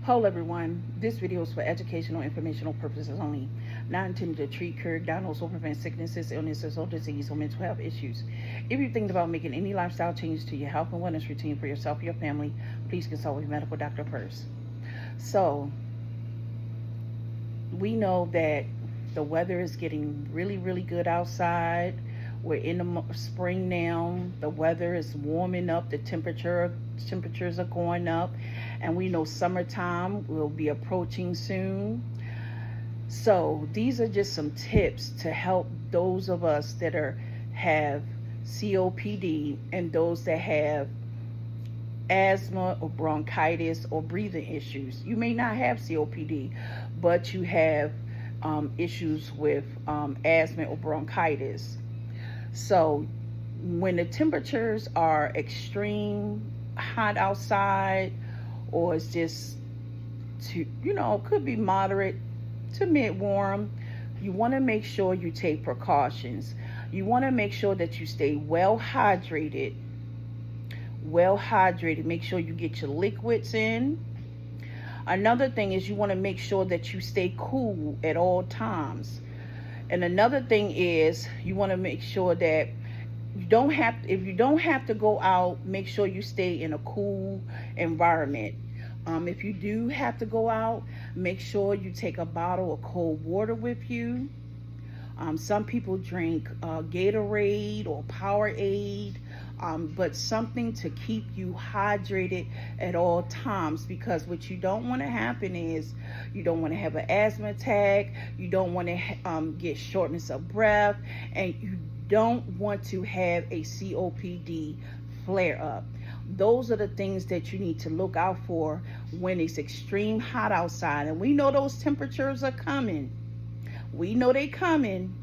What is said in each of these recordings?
Hello everyone, this video is for educational informational purposes only, not intended to treat, cure, diagnose, or prevent sicknesses, illnesses, or disease, or mental health issues. If you're thinking about making any lifestyle changes to your health and wellness routine for yourself or your family, please consult with your medical doctor first. So, we know that the weather is getting really good outside. We're in the spring now. The weather is warming up. The temperatures are going up, and we know summertime will be approaching soon. So these are just some tips to help those of us that have COPD and those that have asthma or bronchitis or breathing issues. You may not have COPD, but you have issues with asthma or bronchitis. So when the temperatures are extreme hot outside, or it's just could be moderate to mid-warm, you want to make sure you take precautions. You want to make sure that you stay well hydrated. Make sure you get your liquids in. Another thing is you want to make sure that you stay cool at all times. And another thing is you want to make sure that if you don't have to go out, make sure you stay in a cool environment. If you do have to go out, make sure you take a bottle of cold water with you. Some people drink Gatorade or Powerade, but something to keep you hydrated at all times, because what you don't want to happen is you don't want to have an asthma attack, you don't want to get shortness of breath, and you don't want to have a COPD flare up. Those are the things that you need to look out for when it's extreme hot outside. And we know those temperatures are coming. We know they coming.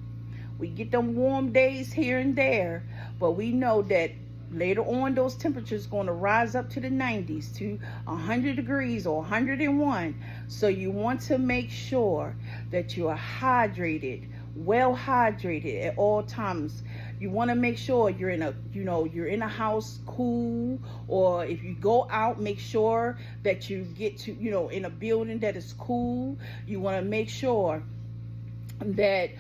We get them warm days here and there, but we know that later on those temperatures going to rise up to the 90s, to 100 degrees or 101. So you want to make sure that you are hydrated, well hydrated at all times. You want to make sure you're in a house cool, or if you go out, make sure that you get to in a building that is cool. You want to make sure that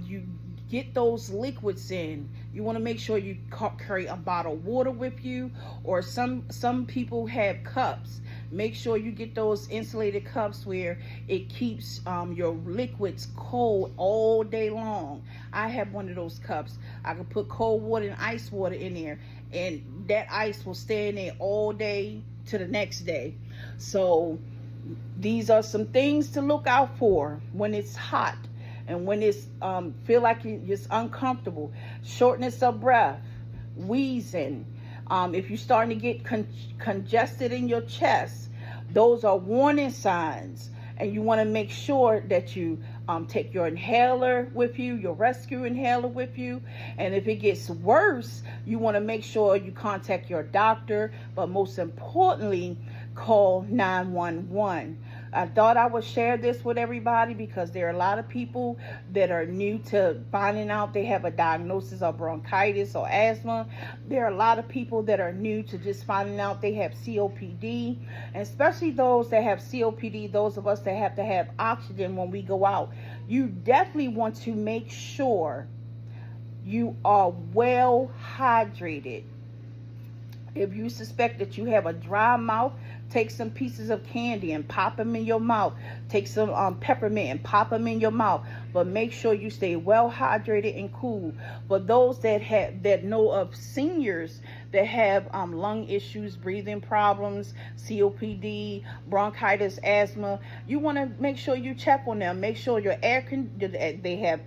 you get those liquids in. You want to make sure you carry a bottle of water with you, or some people have cups. Make sure you get those insulated cups where it keeps your liquids cold all day long. I have one of those cups. I can put cold water and ice water in there, and that ice will stay in there all day to the next day. So these are some things to look out for when it's hot. And when it's feel like you're just uncomfortable, shortness of breath, wheezing, if you're starting to get congested in your chest, those are warning signs. And you want to make sure that you take your inhaler with you, your rescue inhaler with you. And if it gets worse, you want to make sure you contact your doctor. But most importantly, call 911. I thought I would share this with everybody because there are a lot of people that are new to finding out they have a diagnosis of bronchitis or asthma. There are a lot of people that are new to just finding out they have COPD, and especially those that have COPD, those of us that have to have oxygen when we go out. You definitely want to make sure you are well hydrated. If you suspect that you have a dry mouth, take some pieces of candy and pop them in your mouth. Take some peppermint and pop them in your mouth. But make sure you stay well hydrated and cool. For those that know of seniors that have lung issues, breathing problems, COPD, bronchitis, asthma, you want to make sure you check on them. Make sure they have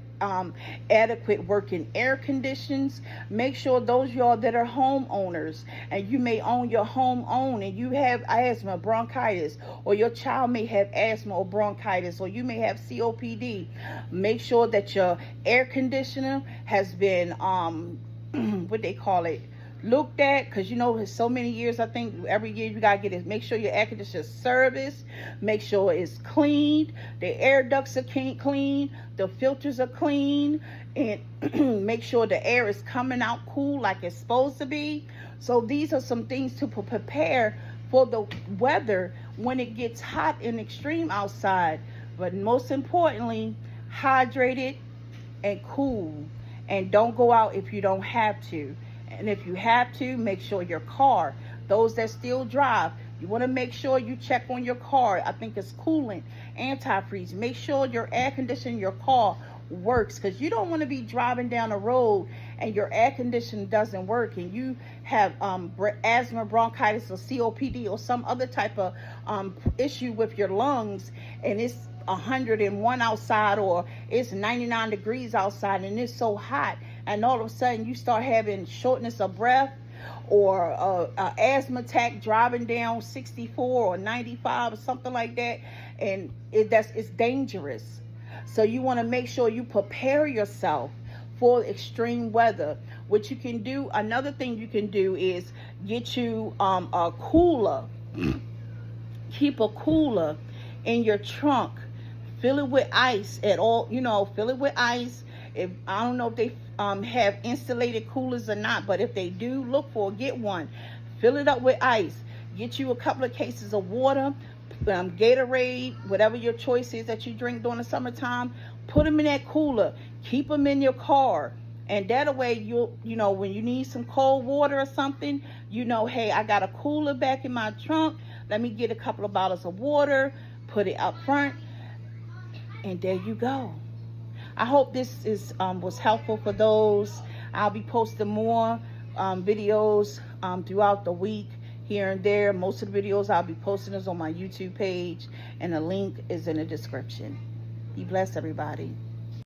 adequate working air conditions. Make sure those y'all that are homeowners and you may own your home and you have asthma, bronchitis, or your child may have asthma or bronchitis, or you may have COPD. Make sure that your air conditioner has been what they call it, looked at, because it's so many years. I think every year you gotta get it. Make sure your air conditioner is serviced. Make sure it's cleaned. The air ducts are clean. The filters are clean, and make sure the air is coming out cool like it's supposed to be. So these are some things to prepare for the weather when it gets hot and extreme outside. But most importantly, hydrated and cool. And don't go out if you don't have to. And if you have to, make sure your car, those that still drive, you want to make sure you check on your car. I think it's coolant, antifreeze. Make sure your air conditioning in your car works, because you don't want to be driving down the road and your air conditioning doesn't work and you have asthma, bronchitis, or COPD, or some other type of issue with your lungs, and it's 101 outside, or it's 99 degrees outside and it's so hot, and all of a sudden you start having shortness of breath or a asthma attack driving down 64 or 95 or something like that, and it's dangerous. So you want to make sure you prepare yourself for extreme weather. What you can do, another thing you can do is get you a cooler. Keep a cooler in your trunk. Fill it with ice at all, fill it with ice. If I don't know if they have insulated coolers or not, but if they do, get one. Fill it up with ice. Get you a couple of cases of water, Gatorade, whatever your choice is that you drink during the summertime. Put them in that cooler. Keep them in your car. And that way, when you need some cold water or something, hey, I got a cooler back in my trunk. Let me get a couple of bottles of water, put it up front, and there you go. I hope this was helpful for those. I'll be posting more videos throughout the week, here and there. Most of the videos I'll be posting is on my YouTube page, and the link is in the description. Be blessed, everybody.